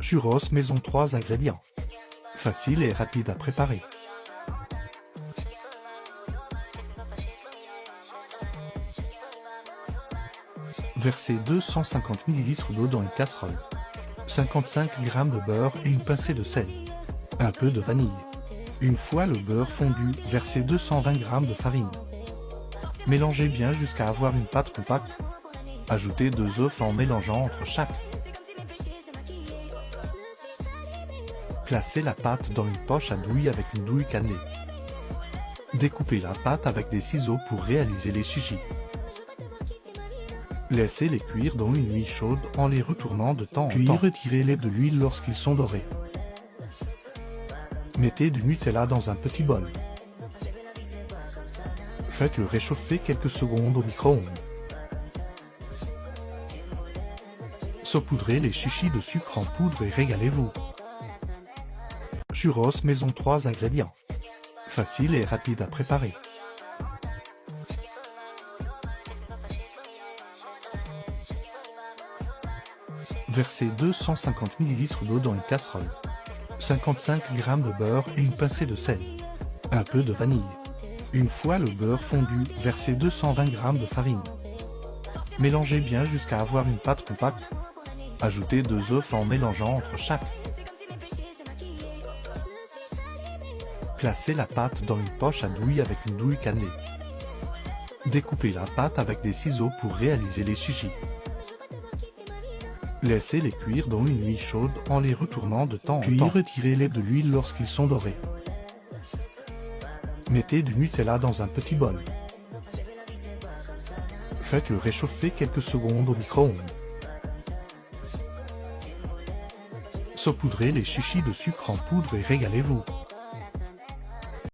Churros maison 3 ingrédients. Facile et rapide à préparer. Versez 250 ml d'eau dans une casserole. 55 g de beurre et une pincée de sel. Un peu de vanille. Une fois le beurre fondu, versez 220 g de farine. Mélangez bien jusqu'à avoir une pâte compacte. Ajoutez 2 œufs en mélangeant entre chaque. Placez la pâte dans une poche à douille avec une douille cannelée. Découpez la pâte avec des ciseaux pour réaliser les sushis. Laissez-les cuire dans une huile chaude en les retournant de temps en temps. Puis retirez-les de l'huile lorsqu'ils sont dorés. Mettez du Nutella dans un petit bol. Faites-le réchauffer quelques secondes au micro-ondes. Saupoudrez les sushis de sucre en poudre et régalez-vous. Churros maison 3 ingrédients. Facile et rapide à préparer. Versez 250 ml d'eau dans une casserole. 55 g de beurre et une pincée de sel. Un peu de vanille. Une fois le beurre fondu, versez 220 g de farine. Mélangez bien jusqu'à avoir une pâte compacte. Ajoutez 2 œufs en mélangeant entre chaque. Placez la pâte dans une poche à douille avec une douille cannelée. Découpez la pâte avec des ciseaux pour réaliser les sushis. Laissez-les cuire dans une huile chaude en les retournant de temps en temps. Puis retirez-les de l'huile lorsqu'ils sont dorés. Mettez du Nutella dans un petit bol. Faites-le réchauffer quelques secondes au micro-ondes. Saupoudrez les sushis de sucre en poudre et régalez-vous.